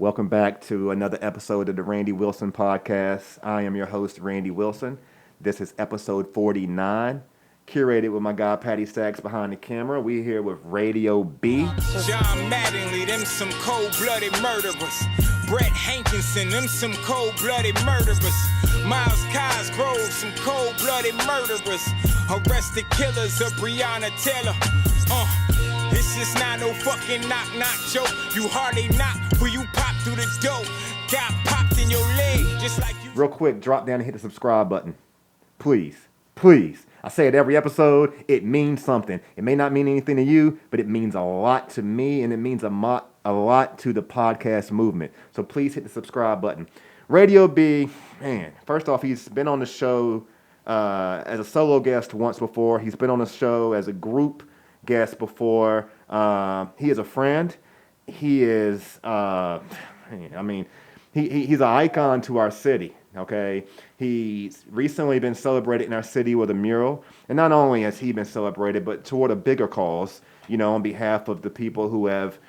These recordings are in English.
Welcome back to another episode of the Randy Wilson Podcast. I am your host, Randy Wilson. This is episode 49, curated with my guy Patty Sachs behind the camera. We're here with Radio B. John Mattingly, them some cold-blooded murderers. Brett Hankinson, them some cold-blooded murderers. Miles Cosgrove, some cold-blooded murderers. Arrested killers of Breonna Taylor. This is not no fucking knock-knock joke. You hardly knock, but you pop through the door. Got popped in your leg, just like you... Real quick, drop down and hit the subscribe button. Please. Please. I say it every episode. It means something. It may not mean anything to you, but it means a lot to me, and it means a lot to the podcast movement. So please hit the subscribe button. Radio B, man, first off, he's been on the show as a solo guest once before. He's been on the show as a group guest before. He is a friend. He is, he's an icon to our city, okay? He's recently been celebrated in our city with a mural. And not only has he been celebrated, but toward a bigger cause, on behalf of the people who have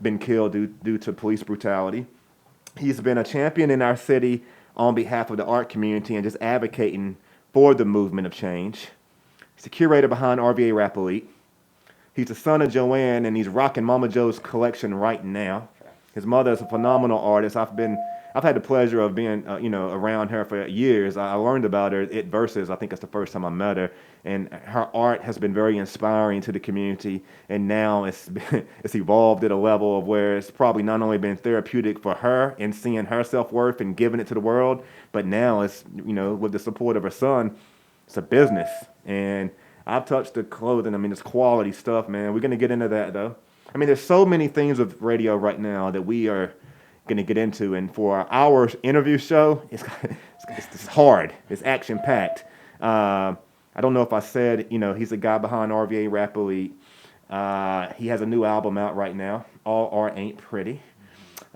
been killed due to police brutality. He's been a champion in our city on behalf of the art community and just advocating for the movement of change. He's the curator behind RVA Rap Elite. He's the son of Joanne, and he's rocking Mama Joe's collection right now. His mother is a phenomenal artist. I've had the pleasure of being, around her for years. I learned about her at Versus. I think that's the first time I met her. And her art has been very inspiring to the community. And now it's evolved at a level of where it's probably not only been therapeutic for her and seeing her self-worth and giving it to the world, but now it's, with the support of her son, it's a business. And I've touched the clothing. It's quality stuff, man. We're going to get into that, though. There's so many things with radio right now that we are going to get into. And for our interview show, it's hard. It's action-packed. I don't know if I said, he's the guy behind RVA Rap Elite. He has a new album out right now, All Art Ain't Pretty.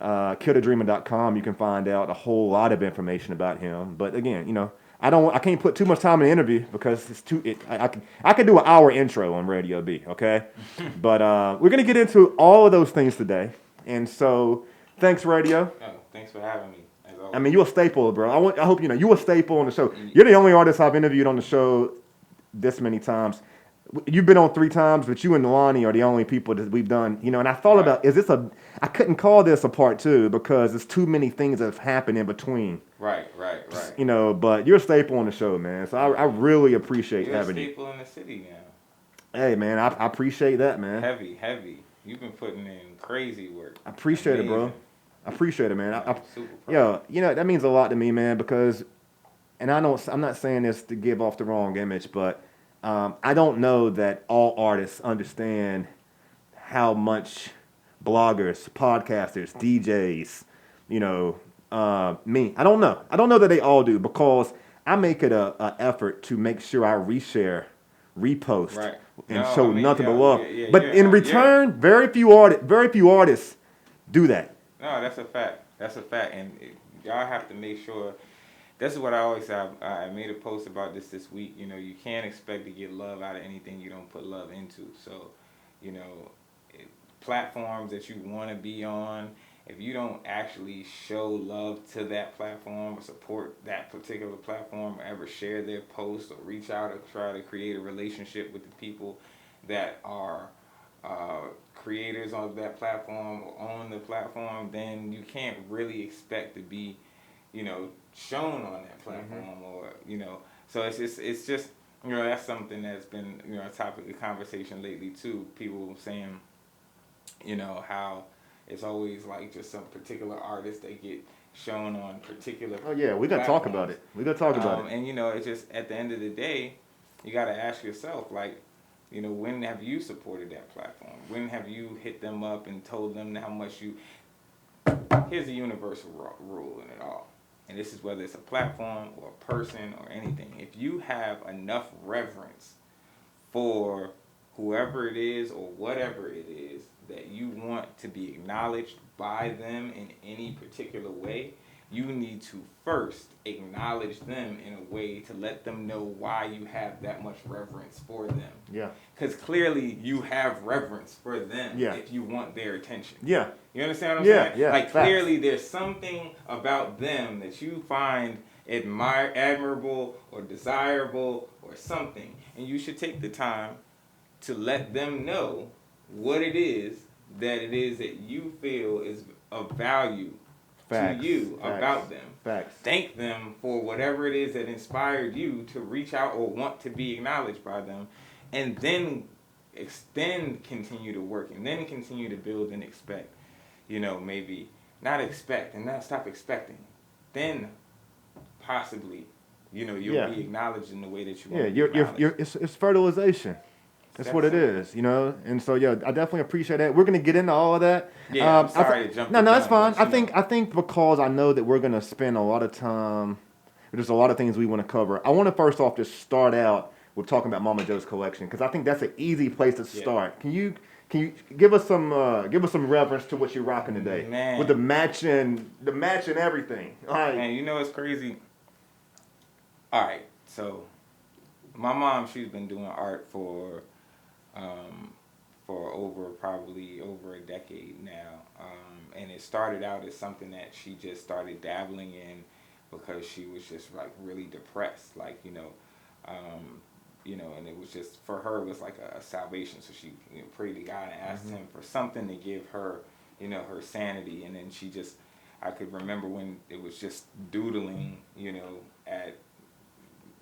KillTheDreamer.com, you can find out a whole lot of information about him. But again, I can't put too much time in the interview because I could do an hour intro on Radio B, okay? But we're gonna get into all of those things today, and so thanks, Radio. Oh, thanks for having me. As always. You're a staple, bro. I hope you a staple on the show. You're the only artist I've interviewed on the show this many times. You've been on 3 times, but you and Lonnie are the only people that we've done. And I thought about, I couldn't call this a part 2 because there's too many things that have happened in between. Right. But you're a staple on the show, man. So I really appreciate having you. You're a staple in the city now. Hey, man, I appreciate that, man. Heavy. You've been putting in crazy work. I appreciate it, bro. I appreciate it, man. I'm super proud. That means a lot to me, man, because, and I'm not saying this to give off the wrong image, but I don't know that all artists understand how much bloggers, podcasters, DJs, me. I don't know. I don't know that they all do because I make it a effort to make sure I reshare, repost, and show nothing but love. But in return, very few artists do that. No, that's a fact. And y'all have to make sure. This is what I always say. I made a post about this week. You can't expect to get love out of anything you don't put love into. So, platforms that you want to be on, if you don't actually show love to that platform or support that particular platform or ever share their posts or reach out or try to create a relationship with the people that are creators of that platform or own the platform, then you can't really expect to be, shown on that platform or, so it's just, that's something that's been, a topic of conversation lately too. People saying, how it's always like just some particular artists that get shown on particular. Oh yeah, we're gonna talk about it. And it's just at the end of the day, you got to ask yourself, like, when have you supported that platform? When have you hit them up and told them how much you? Here's a universal rule in it all, and this is whether it's a platform or a person or anything. If you have enough reverence for whoever it is or whatever it is that you want to be acknowledged by them in any particular way, you need to first acknowledge them in a way to let them know why you have that much reverence for them. Yeah. Because clearly you have reverence for them Yeah. if you want their attention. Yeah. You understand what I'm Yeah, saying? yeah, Like, facts. clearly there's something about them that you find admirable or desirable or something. And you should take the time to let them know what it is that you feel is of value Facts. to you Facts. about them. Facts. Thank them for whatever it is that inspired you to reach out or want to be acknowledged by them, and then continue to work, and then continue to build and expect. Maybe not expect and not stop expecting. Then possibly, you'll be acknowledged in the way that you want to be acknowledged. It's fertilization. That's what it is, And so, I definitely appreciate that. We're going to get into all of that. Yeah, I'm sorry to jump the No, gun, that's fine. but, I think because I know that we're going to spend a lot of time, there's a lot of things we want to cover. I want to first off just start out with talking about Mama Joe's collection, because I think that's an easy place to start. Can you give us some reverence to what you're rocking today? Man. With the matching everything. All right. Man, it's crazy. All right, so my mom, she's been doing art for probably over a decade now, and it started out as something that she just started dabbling in because she was just like really depressed, and it was just, for her, it was like a salvation. So she prayed to God and asked him for something to give her, her sanity. And then I could remember when it was just doodling, at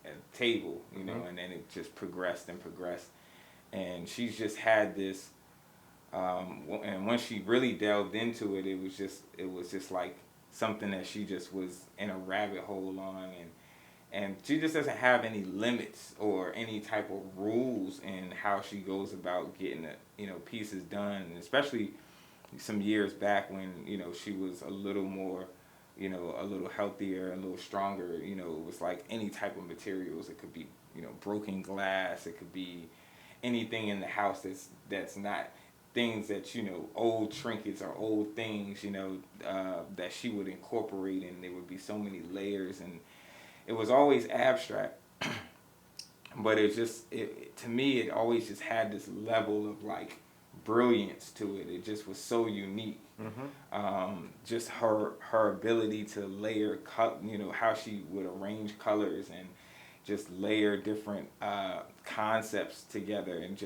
a table, and then it just progressed and progressed. And she's just had this, and when she really delved into it, it was just like something that she just was in a rabbit hole on, and she just doesn't have any limits or any type of rules in how she goes about getting pieces done, and especially some years back when she was a little more, a little healthier, a little stronger. It was like any type of materials. It could be broken glass. It could be anything in the house that's not things that old trinkets or old things that she would incorporate, and there would be so many layers, and it was always abstract, but to me, it always just had this level of like brilliance to it. It just was so unique. Just her ability to layer, how she would arrange colors and just layer different concepts together, and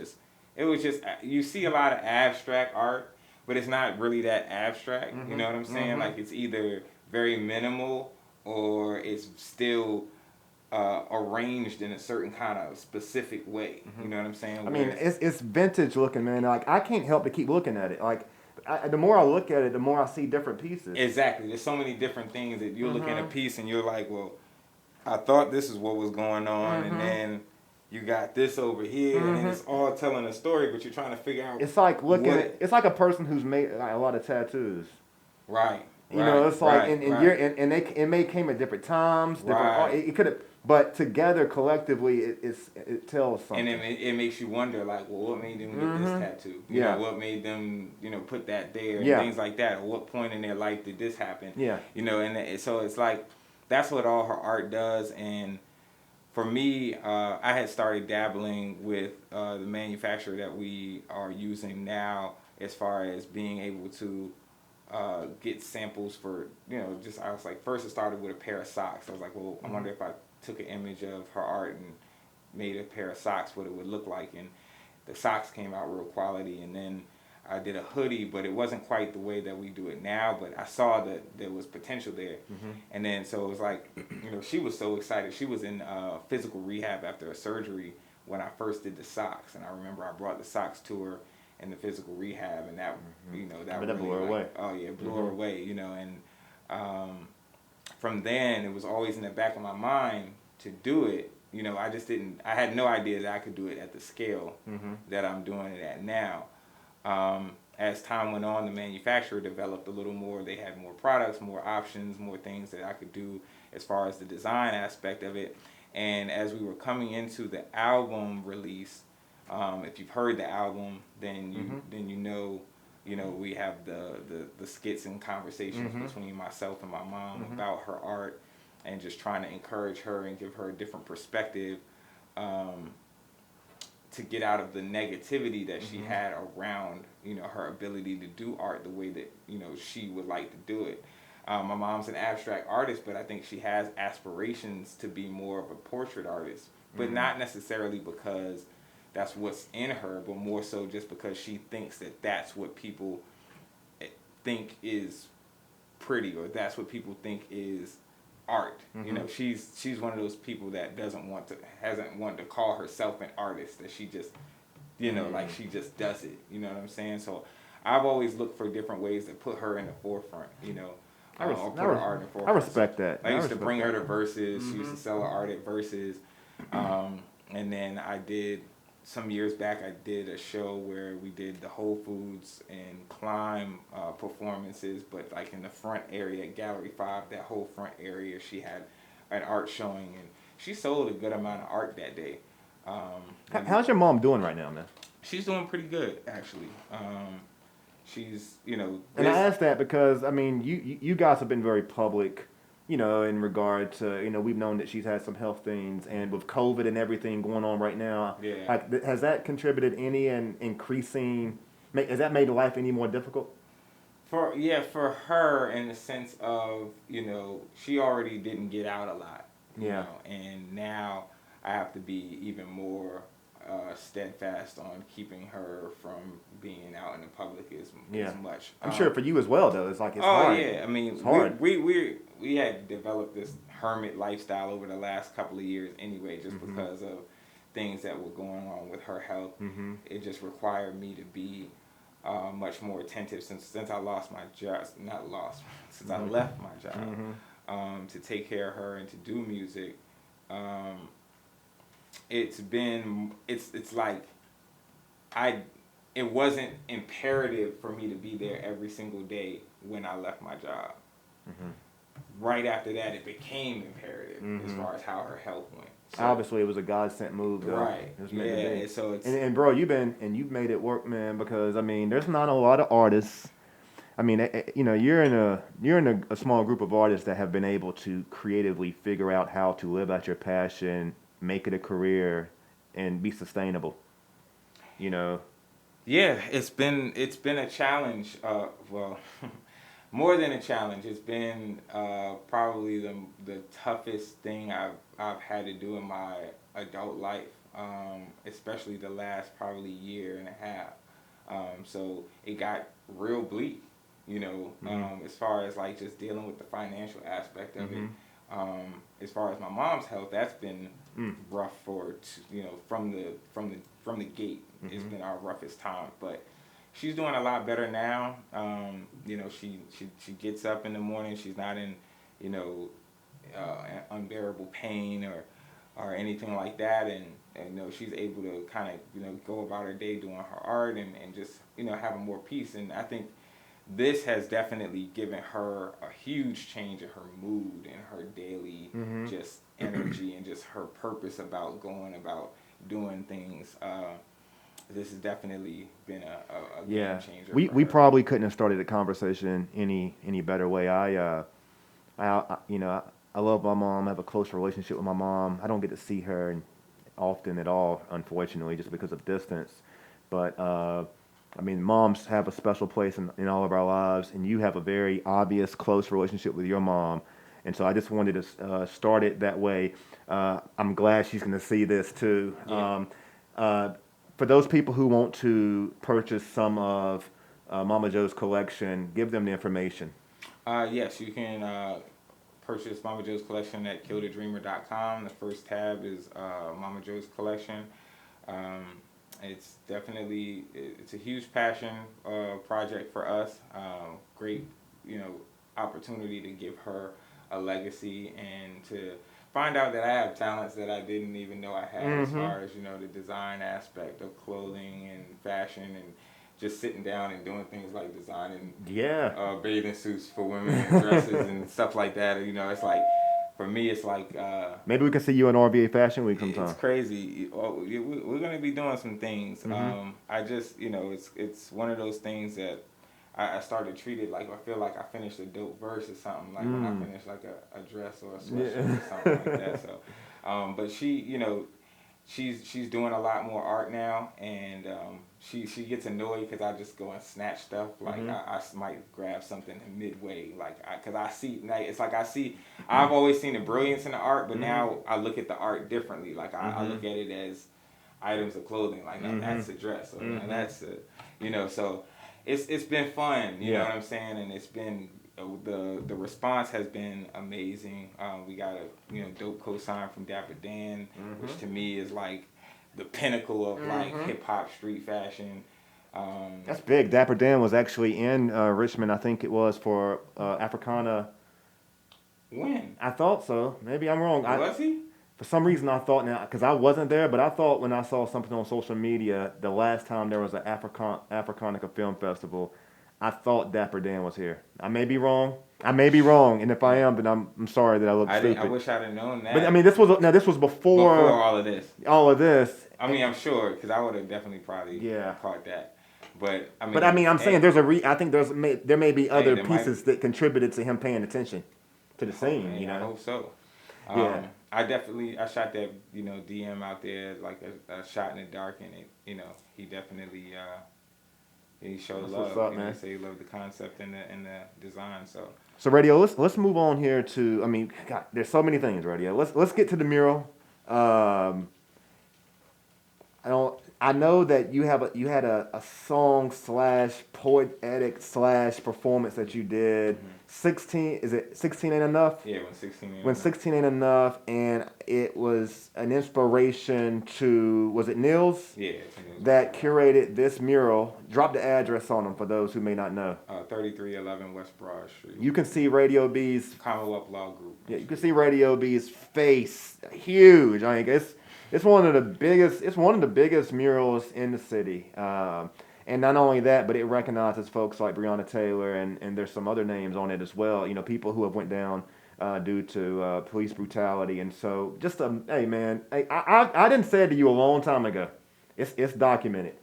it was just, you see a lot of abstract art, but it's not really that abstract. You know what I'm saying? Like, it's either very minimal or it's still arranged in a certain kind of specific way. You know what I'm saying? I mean, it's vintage looking, man. Like, I can't help but keep looking at it. Like, the more I look at it, the more I see different pieces. Exactly. There's so many different things that you look at a piece and you're like, well, I thought this is what was going on, and then you got this over here, and then it's all telling a story, but you're trying to figure out. It's like it's like a person who's made like, a lot of tattoos. Right. It's like, it may came at different times. It could have, but together collectively, it tells something. And it makes you wonder, like, well, what made them get this tattoo? What made them, put that there, and things like that. Or what point in their life did this happen? And so it's like, that's what all her art does. And for me, I had started dabbling with the manufacturer that we are using now, as far as being able to get samples for, I was like, first it started with a pair of socks. I was like, well, I wonder if I took an image of her art and made a pair of socks, what it would look like. And the socks came out real quality. And then I did a hoodie, but it wasn't quite the way that we do it now, but I saw that there was potential there. And then, so it was like, she was so excited. She was in physical rehab after a surgery when I first did the socks. And I remember I brought the socks to her in the physical rehab, and that, that really, blew her away. Oh yeah, it blew her away, and from then, it was always in the back of my mind to do it. I had no idea that I could do it at the scale that I'm doing it at now. As time went on, the manufacturer developed a little more. They had more products, more options, more things that I could do as far as the design aspect of it. And as we were coming into the album release, if you've heard the album, then you know you know, we have the skits and conversations between myself and my mom about her art, and just trying to encourage her and give her a different perspective, to get out of the negativity that she had around, you know, her ability to do art the way that, you know, she would like to do it. My mom's an abstract artist, but I think she has aspirations to be more of a portrait artist, but not necessarily because that's what's in her, but more so just because she thinks that that's what people think is pretty, or that's what people think is art. You know, she's one of those people that hasn't wanted to call herself an artist, that she just, you know, like she just does it. You know what I'm saying? So I've always looked for different ways to put her in the forefront, you know. Or put her art in the forefront. I respect that. I used to bring her to Versus. She used to sell her art at Versus. And then some years back, I did a show where we did the Whole Foods and Climb performances, but like in the front area, Gallery 5, that whole front area, she had an art showing, and she sold a good amount of art that day. How's your mom doing right now, man? She's doing pretty good, actually. She's, you know... And I ask that because, I mean, you guys have been very public, you know, in regard to, you know, we've known that she's had some health things, and with COVID and everything going on right now, has that contributed any in increasing, has that made life any more difficult? For her, in the sense of, you know, she already didn't get out a lot, you know, and now I have to be even more steadfast on keeping her from being out in the public as much. I'm sure for you as well, though. It's like it's hard. Oh yeah, I mean, it's hard. We had developed this hermit lifestyle over the last couple of years anyway, just because of things that were going on with her health. It just required me to be much more attentive since I lost my job. Not lost, since I left my job to take care of her and to do music. It's like it wasn't imperative for me to be there every single day when I left my job. Right after that, it became imperative as far as how her health went. So, obviously, it was a God-sent move, though. Right. It was meant to be. So it's and bro, you've made it work, man. Because I mean, there's not a lot of artists. I mean, you know, you're in a small group of artists that have been able to creatively figure out how to live out your passion, make it a career, and be sustainable. You know. Yeah, it's been a challenge. Well, more than a challenge. It's been probably the toughest thing I've had to do in my adult life, especially the last probably year and a half. So it got real bleak, you know, as far as like just dealing with the financial aspect of it. As far as my mom's health, that's been rough for, you know, from the gate. It's been our roughest time, but she's doing a lot better now. You know, she gets up in the morning. She's not in, you know, unbearable pain or anything like that, and you know, she's able to kind of, you know, go about her day doing her art and just, you know, having more peace. And I think this has definitely given her a huge change in her mood and her daily just energy and just her purpose about going about doing things. This has definitely been a game changer. We probably couldn't have started the conversation any better way. I you know, I love my mom. I have a close relationship with my mom. I don't get to see her often at all, unfortunately, just because of distance. But I mean, moms have a special place in all of our lives, and you have a very obvious, close relationship with your mom. And so I just wanted to start it that way. I'm glad she's going to see this too. Yeah. For those people who want to purchase some of Mama Joe's collection, give them the information. Yes, you can purchase Mama Joe's collection at killedadreamer.com. The first tab is Mama Joe's collection. It's definitely, it's a huge passion project for us. Great, you know, opportunity to give her a legacy and to find out that I have talents that I didn't even know I had, as far as, you know, the design aspect of clothing and fashion, and just sitting down and doing things like designing bathing suits for women and dresses and stuff like that. You know, it's like, for me, it's like... maybe we can see you in RVA Fashion Week sometime. It's crazy. We're going to be doing some things. I just, you know, it's one of those things that I started to treat it like I feel like I finished a dope verse or something, like when I finish like a dress or a sweatshirt or something like that. So, but she, you know, she's doing a lot more art now, and she gets annoyed because I just go and snatch stuff. Like I might grab something midway, like because I see, like it's like I've always seen the brilliance in the art, but now I look at the art differently. Like I look at it as items of clothing. Like no, that's a dress, or no, that's a, you know. So it's been fun. You know what I'm saying, and it's been. The response has been amazing. We got a dope cosign from Dapper Dan, which to me is like the pinnacle of like hip hop street fashion. That's big. Dapper Dan was actually in Richmond. I think it was for Africana. When? I thought so. Maybe I'm wrong. Was he? For some reason, I thought now because I wasn't there, but I thought when I saw something on social media the last time there was an Africana Film Festival. I thought Dapper Dan was here. I may be wrong. And if I am, then I'm sorry that I look stupid. I wish I'd have known that. But I mean, this was before all of this. All of this. I mean, I'm sure because I would have definitely probably caught that. But I mean, I'm saying I think there may be other pieces that contributed to him paying attention to the scene. Man, you know, I hope so. I shot that DM out there like a shot in the dark, and it he definitely. He showed love. What's up, man? He said he loved the concept and the design. So Radio, let's move on here to. I mean, God, there's so many things, Radio. Let's get to the mural. I know that you had a song / poetic / performance that you did. 16 is it 16 ain't enough? Yeah, when 16 ain't when enough. 16 ain't enough, and it was an inspiration to was it NILS? Yeah, that curated this mural. Drop the address on them for those who may not know. 3311 West Broad Street. You can see Radio B's Commonwealth Law Group. Yeah, you can see Radio B's face, huge. I think it's one of the biggest murals in the city. And not only that, but it recognizes folks like Breonna Taylor, and there's some other names on it as well. You know, people who have went down due to police brutality. And so, just hey man, I didn't say it to you a long time ago. It's documented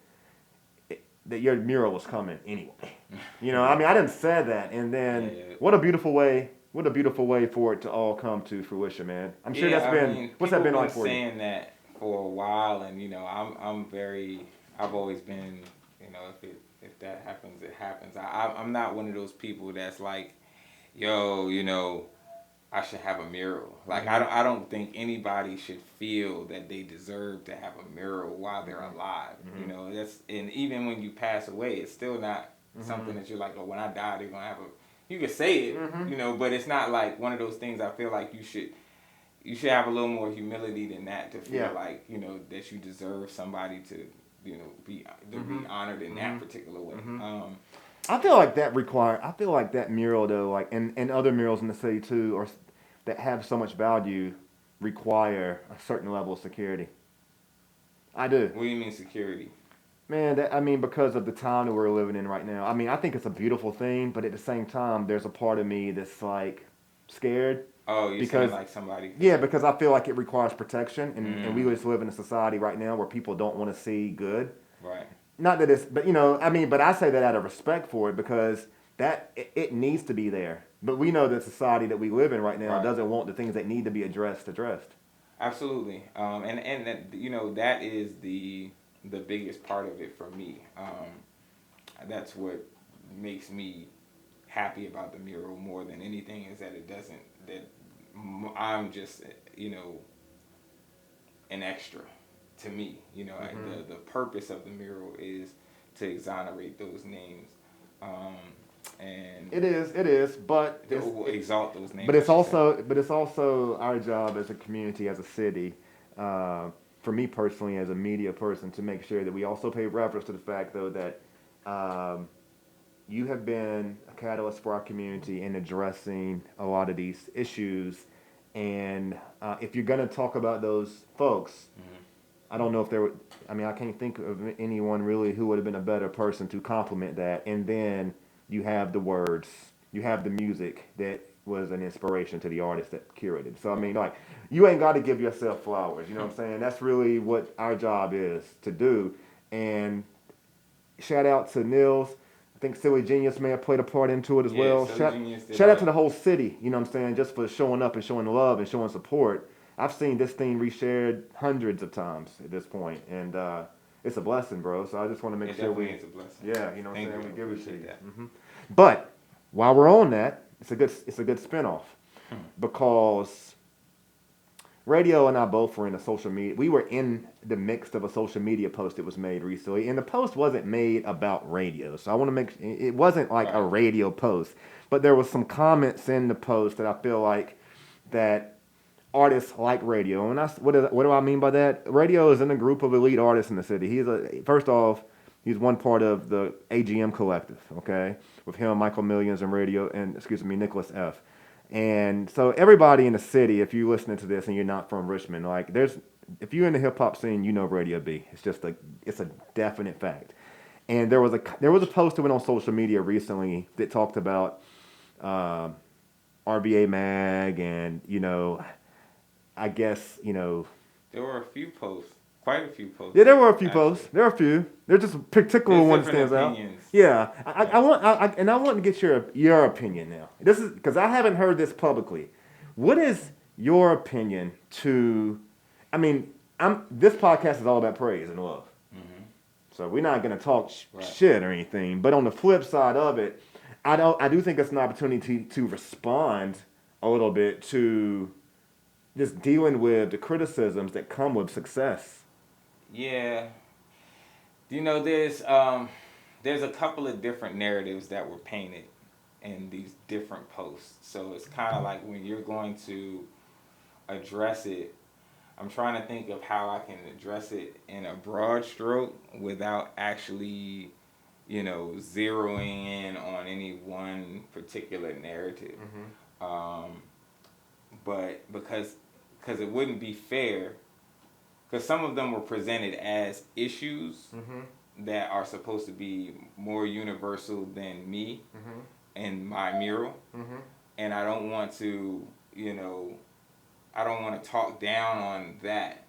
that your mural was coming anyway. You know, I mean, I didn't say that, and then what a beautiful way for it to all come to fruition, man. I'm sure what's that been like for you? Saying that for a while, and I've always been. If that happens, it happens. I'm not one of those people that's like, yo, I should have a mural. Like I don't think anybody should feel that they deserve to have a mural while they're alive. And even when you pass away, it's still not something that you're like, oh, when I die, they're gonna have a. You can say it, but it's not like one of those things. I feel like you should have a little more humility than that to feel like that you deserve somebody to. Be honored in that particular way. I feel like that mural though, like and other murals in the city too, or that have so much value, require a certain level of security. I do. What do you mean security? Man, because of the time that we're living in right now. I mean, I think it's a beautiful thing, but at the same time, there's a part of me that's like scared. Oh, you're saying like somebody... Yeah, because I feel like it requires protection, and we just live in a society right now where people don't want to see good. Right. Not that it's... But, but I say that out of respect for it because it needs to be there. But we know the society that we live in right now doesn't want the things that need to be addressed. Absolutely. And that, that is the biggest part of it for me. That's what makes me happy about the mural more than anything is that I'm just an extra to me. The purpose of the mural is to exonerate those names, and it is, but exalt those names. But it's also our job as a community, as a city. For me personally, as a media person, to make sure that we also pay reference to the fact though that. You have been a catalyst for our community in addressing a lot of these issues. And if you're going to talk about those folks, I don't know if there would, I can't think of anyone really who would have been a better person to complement that. And then you have the words, you have the music that was an inspiration to the artist that curated. So, you ain't got to give yourself flowers. You know what I'm saying? That's really what our job is to do. And shout out to NILS. think Silly Genius may have played a part into it as well. Silly Genius did Shout out that. to the whole city, you know what I'm saying, just for showing up and showing love and showing support. I've seen this thing reshared hundreds of times at this point, and it's a blessing, bro. So I just want to make sure It's a blessing. yeah, you know what I'm saying, we give it to Appreciate you. that. But while we're on that, it's a good spinoff because Radio and I both were in a social media. We were in the mix of a social media post that was made recently, and the post wasn't made about radio. So I want to make it wasn't like a radio post, but there was some comments in the post that I feel like that artists like radio. And what do I mean by that? Radio is in a group of elite artists in the city. He's one part of the AGM collective. Okay, with him, Michael Millions, and Nicholas F. And so everybody in the city, if you're listening to this and you're not from Richmond, like if you're in the hip hop scene, you know Radio B. It's a definite fact. And there was a post that went on social media recently that talked about RVA Mag, and I guess There were a few posts, quite a few posts. Yeah, there were a few posts. There are a few. There's just a particular one that stands out. Yeah, I want to get your opinion now. This is because I haven't heard this publicly. What is your opinion to? I mean, this podcast is all about praise and love. Mm-hmm. So we're not gonna talk shit or anything. But on the flip side of it, I do think it's an opportunity to respond a little bit to just dealing with the criticisms that come with success. Yeah. There's a couple of different narratives that were painted in these different posts. So it's kind of like when you're going to address it, I'm trying to think of how I can address it in a broad stroke without actually, zeroing in on any one particular narrative. Mm-hmm. But because it wouldn't be fair, because some of them were presented as issues that are supposed to be more universal than me and my mural, and I don't want to, I don't want to talk down on that,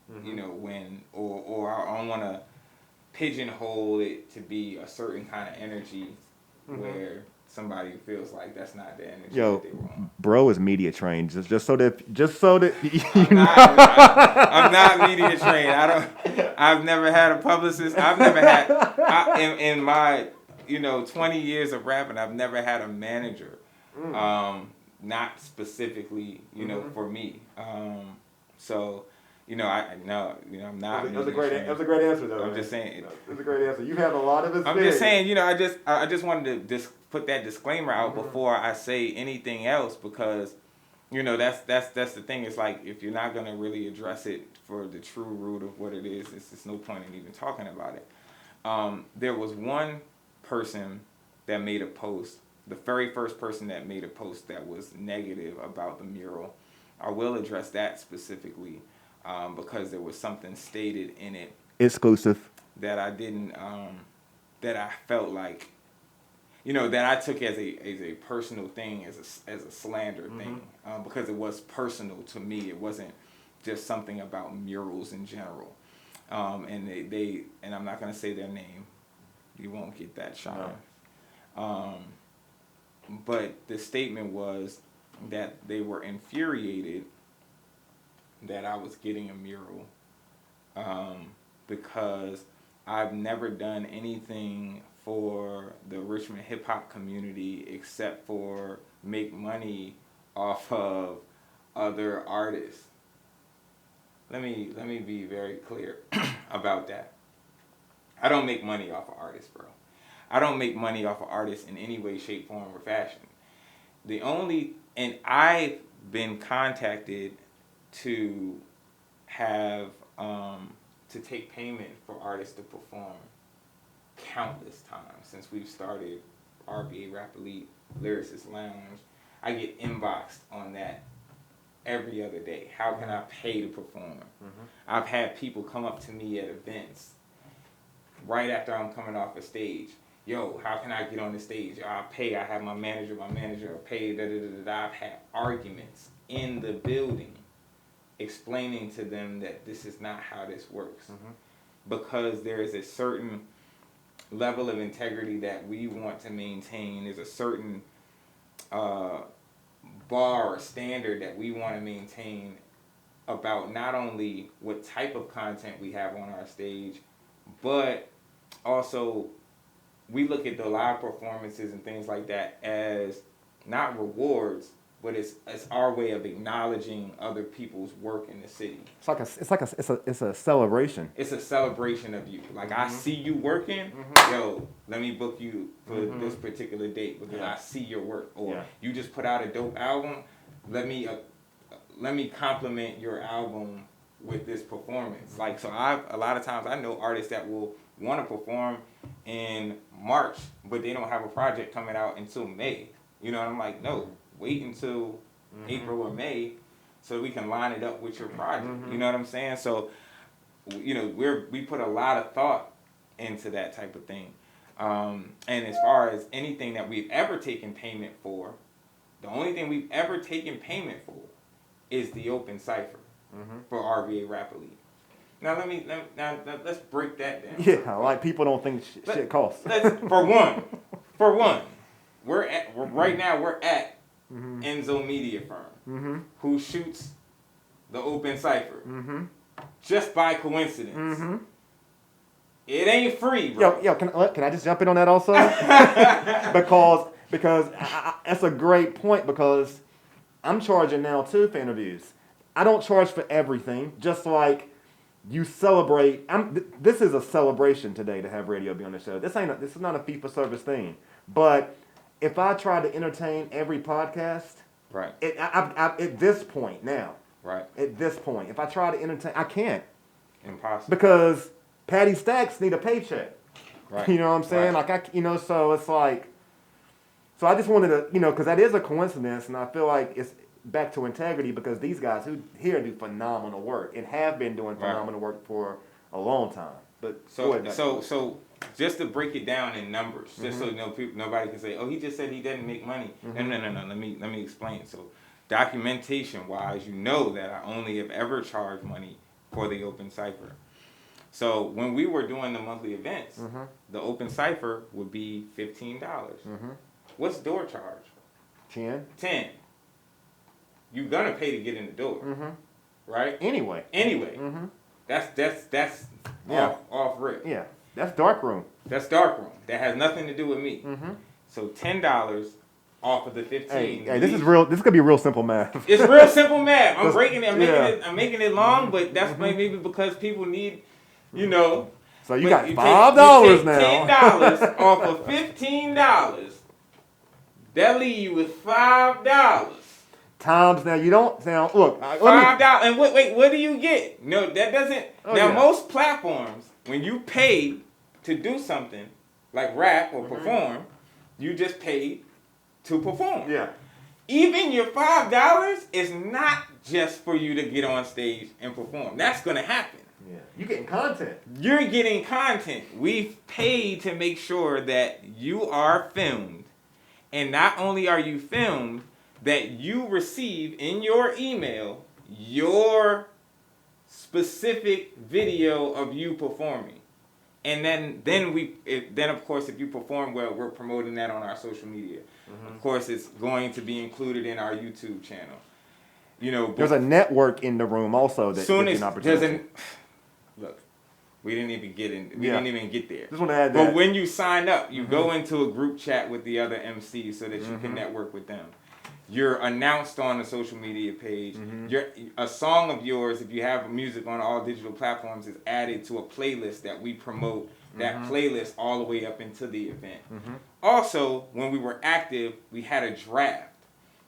or I don't want to pigeonhole it to be a certain kind of energy where somebody feels like that's not the energy that they want. Bro is media trained, just so that I'm not media trained. I've never had a publicist. I've never had in my 20 years of rapping, I've never had a manager. Not specifically, for me. So, I'm not. That's a great answer, though. I'm just saying. That's a great answer. You have a lot of experience. I'm just saying, I just wanted to put that disclaimer out before I say anything else, because, that's the thing. It's like, if you're not gonna really address it for the true root of what it is, it's no point in even talking about it. There was one person that made a post. The very first person that made a post that was negative about the mural. I will address that specifically because there was something stated in it. Exclusive. That I didn't, that I felt like, that I took as a personal thing, as a slander thing, because it was personal to me. It wasn't just something about murals in general. And and I'm not going to say their name. You won't get that shot. No. But the statement was that they were infuriated that I was getting a mural because I've never done anything for the Richmond hip hop community except for make money off of other artists. Let me be very clear about that. I don't make money off of artists, bro. I don't make money off of artists in any way, shape, form, or fashion. And I've been contacted to have, to take payment for artists to perform countless times since we've started RVA Rap Elite, Lyricist Lounge. I get inboxed on that every other day. How can I pay to perform? I've had people come up to me at events right after I'm coming off a stage. Yo, how can I get on the stage? I'll pay. I have my manager will pay. I've had arguments in the building explaining to them that this is not how this works. Because there is a certain level of integrity that we want to maintain. There's a certain bar or standard that we want to maintain about not only what type of content we have on our stage, but also we look at the live performances and things like that as not rewards, but it's our way of acknowledging other people's work in the city. It's a celebration. It's a celebration of you. Like I see you working, yo, let me book you for this particular date because I see your work. Or you just put out a dope album, let me compliment your album with this performance. Like so, a lot of times I know artists that will want to perform in March, but they don't have a project coming out until May. You know, and I'm like, no, wait until April or May so we can line it up with your project. You know what I'm saying? So, you know, we put a lot of thought into that type of thing. And as far as anything that we've ever taken payment for, the only thing we've ever taken payment for is the open cipher for RVA Rap Elite. Now let's break that down. Yeah, like people don't think shit costs. For one, we're at Enzo Media Firm, who shoots the open cipher, just by coincidence. It ain't free, bro. Yo, can I just jump in on that also? because that's a great point because I'm charging now too for interviews. I don't charge for everything, just like you celebrate. This is a celebration today to have radio be on the show. This is not a fee for service thing. But if I try to entertain every podcast, right? At this point now, right? At this point, if I try to entertain, I can't. Impossible. Because Patty Stacks need a paycheck. Right. You know what I'm saying? Right. So it's like. So I just wanted to, because that is a coincidence, and I feel like it's back to integrity because these guys who here do phenomenal work and have been doing phenomenal work for a long time. But so just to break it down in numbers, just so nobody can say, oh, he just said he didn't make money. No. Let me explain. So documentation wise, you know that I only have ever charged money for the open cipher. So when we were doing the monthly events, the open cipher would be $15. What's door charge? 10. You're gonna pay to get in the door, right? Anyway. That's off rip. Yeah, that's dark room. That has nothing to do with me. So $10 off of the 15. Hey, this is real. This could be real simple math. It's real simple math. I'm breaking it. I'm making it long, but that's maybe because people need, So you got $5 now. $10 off of $15. That leave you with $5. Times now you don't sound look $5 and wait, what do you get? No, that doesn't. Most platforms, when you pay to do something like rap or perform, you just pay to perform. Yeah. Even your $5 is not just for you to get on stage and perform. That's gonna happen. Yeah. You're getting content. You're getting content. We've paid to make sure that you are filmed. And not only are you filmed, that you receive in your email your specific video of you performing. And then of course, if you perform well, we're promoting that on our social media. Of course, it's going to be included in our YouTube channel. There's a network in the room also that gives you an opportunity. Look, we didn't even get there. Just want to add that. But when you sign up, you go into a group chat with the other MCs so that you can network with them. You're announced on the social media page. A song of yours, if you have music on all digital platforms, is added to a playlist that we promote. That playlist all the way up into the event. Also, when we were active, we had a draft.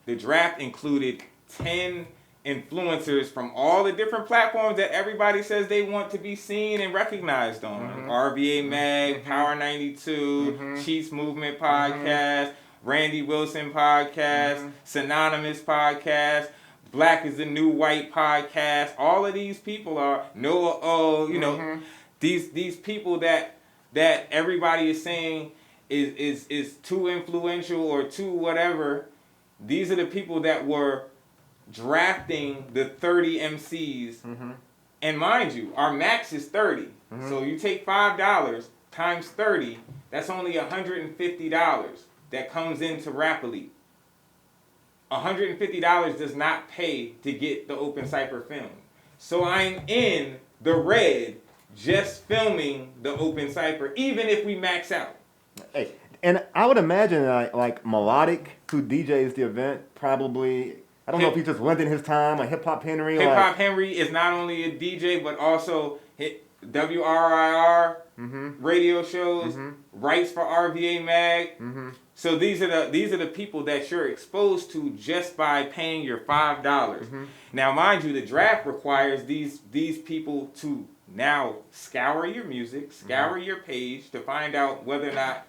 The draft included 10 influencers from all the different platforms that everybody says they want to be seen and recognized on. RVA Mag, Power 92, Chiefs Movement Podcast, Randy Wilson Podcast, Synonymous Podcast, Black is the New White Podcast. All of these people are Noah O, these people that everybody is saying is too influential or too whatever. These are the people that were drafting the 30 MCs. And mind you, our max is 30. So you take $5 times 30, that's only $150 that comes into Rap Elite. $150 does not pay to get the open cipher filmed. So I'm in the red just filming the open cipher, even if we max out. Hey, and I would imagine like Melodic, who DJs the event, probably. I don't know if he just lent in his time, like Hip Hop Henry. Hip Hop Henry is not only a DJ, but also WRIR radio shows, writes for RVA Mag. So these are the people that you're exposed to just by paying your $5. Now, mind you, the draft requires these people to now scour your music, scour your page to find out whether or not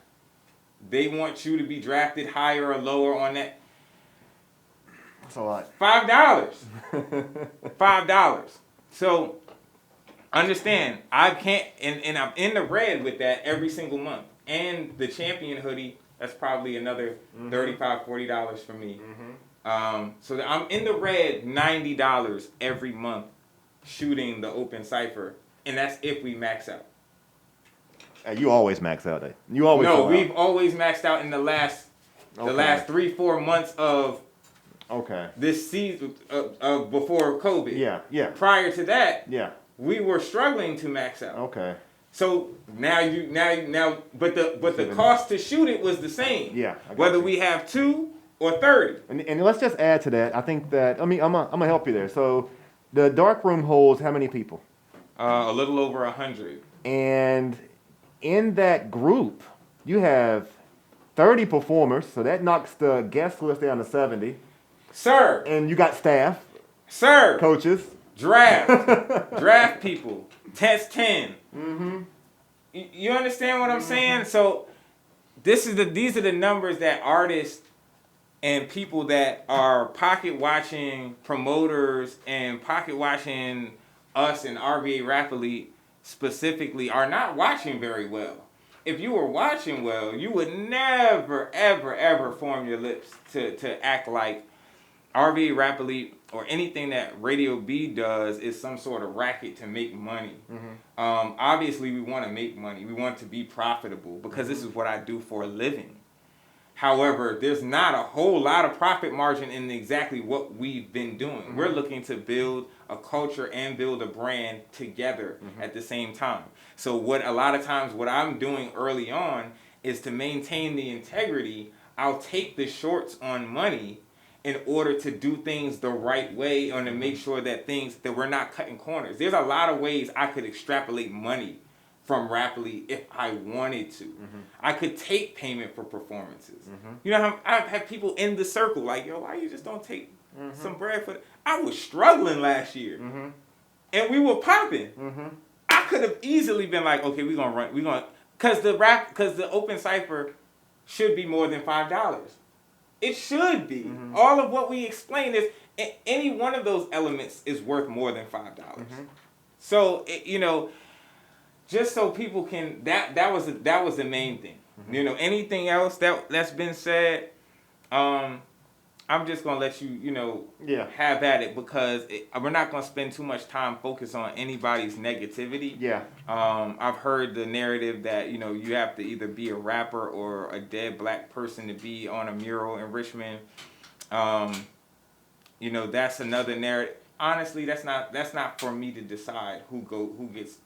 they want you to be drafted higher or lower on that. That's a lot. $5. $5. So understand, I can't, and I'm in the red with that every single month. And the champion hoodie, that's probably another $35, $40 for me. So I'm in the red $90 every month shooting the open cipher, and that's if we max out. You always max out, You always. No, we've always maxed out in the last 3-4 months of this season before COVID. Yeah. Prior to that, we were struggling to max out. Okay. So now, but the cost to shoot it was the same. Yeah. Whether we have 2 or 30. And let's just add to that. I think that I'm gonna help you there. So the dark room holds how many people? A little over 100. And in that group, you have 30 performers, so that knocks the guest list down to 70. Sir. And you got staff. Sir. Coaches. Draft people. Test 10. You understand what I'm saying? So these are the numbers that artists and people that are pocket watching promoters and pocket watching us and RVA Rap Elite specifically are not watching very well. If you were watching well, you would never, ever, ever form your lips to act like RVA Rap Elite or anything that Radio B does is some sort of racket to make money. Obviously, we want to make money. We want to be profitable because this is what I do for a living. However, there's not a whole lot of profit margin in exactly what we've been doing. We're looking to build a culture and build a brand together at the same time. So a lot of times what I'm doing early on is to maintain the integrity. I'll take the shorts on money in order to do things the right way and to make sure that we're not cutting corners. There's a lot of ways I could extrapolate money from Rap Elite if I wanted to. I could take payment for performances. You know, I've had people in the circle like, yo, why you just don't take some bread for it? I was struggling last year, and we were popping. I could have easily been like, okay, because the open cipher should be more than $5. It should be. All of what we explained is any one of those elements is worth more than $5. So just so people can that was the main thing. Anything else that's been said, I'm just gonna let you have at it because we're not gonna spend too much time focused on anybody's negativity. I've heard the narrative that you have to either be a rapper or a dead black person to be on a mural in Richmond. That's another narrative. Honestly, that's not for me to decide who gets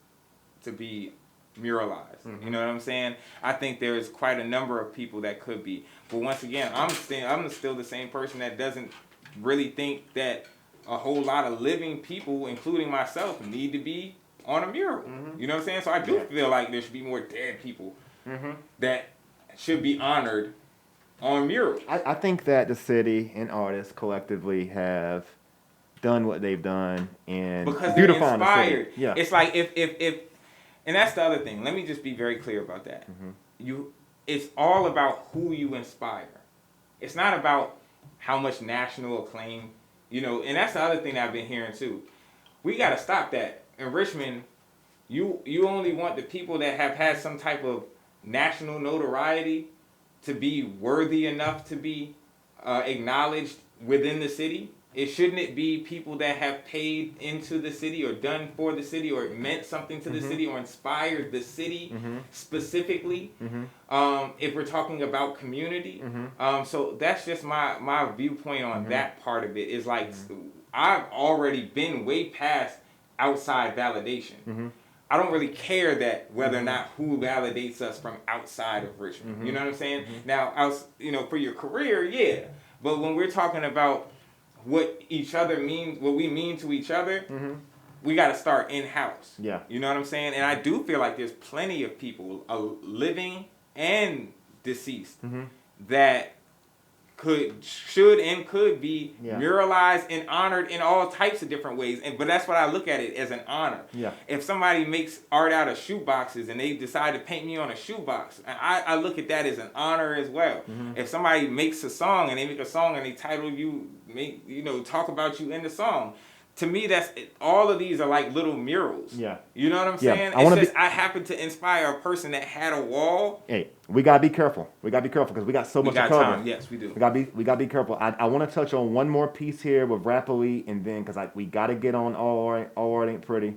to be muralized. You know what I'm saying? I think there is quite a number of people that could be. But once again, I'm still the same person that doesn't really think that a whole lot of living people, including myself, need to be on a mural. You know what I'm saying? So I do feel like there should be more dead people that should be honored on murals. I think that the city and artists collectively have done what they've done and because they're beautifying inspired. the city. It's like if and that's the other thing. Let me just be very clear about that. It's all about who you inspire. It's not about how much national acclaim, and that's the other thing that I've been hearing too. We got to stop that. In Richmond, you only want the people that have had some type of national notoriety to be worthy enough to be acknowledged within the city. shouldn't it be people that have paid into the city or done for the city or meant something to the city or inspired the city specifically? If we're talking about community, so that's just my viewpoint on that part of it. Is like I've already been way past outside validation. I don't really care that whether or not who validates us from outside of Richmond. You know what I'm saying? Now, for your career, yeah. But when we're talking about what each other means, what we mean to each other, we got to start in-house. Yeah. You know what I'm saying? And I do feel like there's plenty of people, living and deceased, that should be muralized and honored in all types of different ways. But that's what I look at it as, an honor. Yeah. If somebody makes art out of shoe boxes and they decide to paint me on a shoebox, I look at that as an honor as well. If somebody makes a song and they make a song and they title you, talk about you in the song, to me, that's all of these are like little murals. Yeah. You know what I'm saying? I happen to inspire a person that had a wall. Hey, we gotta be careful. Because we got so much to cover. Time. Yes, we do. We gotta be careful. I want to touch on one more piece here with Rap Elite, and then because we gotta get on All Art Ain't Pretty.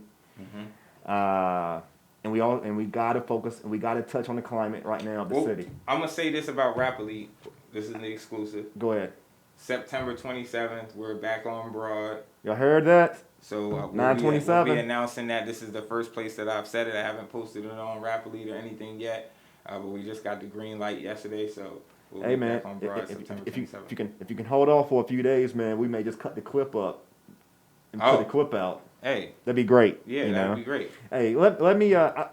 And we gotta focus, and we gotta touch on the climate right now of the city. I'm gonna say this about Rap Elite. This is the exclusive. Go ahead. September 27th, we're back on Broad. Y'all heard that? So 9/27. We'll be announcing that. This is the first place that I've said it. I haven't posted it on Rap Elite or anything yet, but we just got the green light yesterday. So we'll be back on Broad September 27th. If you can hold off for a few days, man, we may just cut the clip up and put the clip out. Hey, that'd be great. Yeah, that'd be great. Hey, let me. I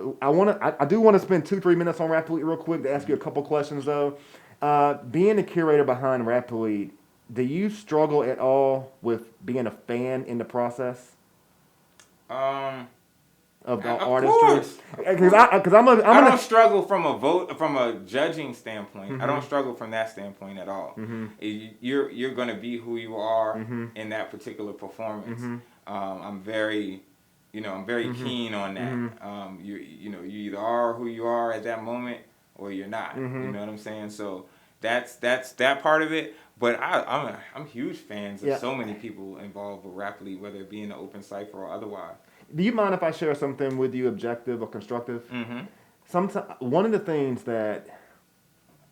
do want to spend 2-3 minutes on Rap Elite real quick to ask you a couple questions though. Being the curator behind Rap Elite, do you struggle at all with being a fan in the process? Of the artistry? Because I don't struggle from a judging standpoint. I don't struggle from that standpoint at all. You're gonna be who you are in that particular performance. I'm very keen on that. You either are who you are at that moment or you're not. You know what I'm saying? So that's that part of it. But I'm huge fans of so many people involved with Rap Elite, whether it be in the open cipher or otherwise. Do you mind if I share something with you, objective or constructive? Sometimes one of the things that,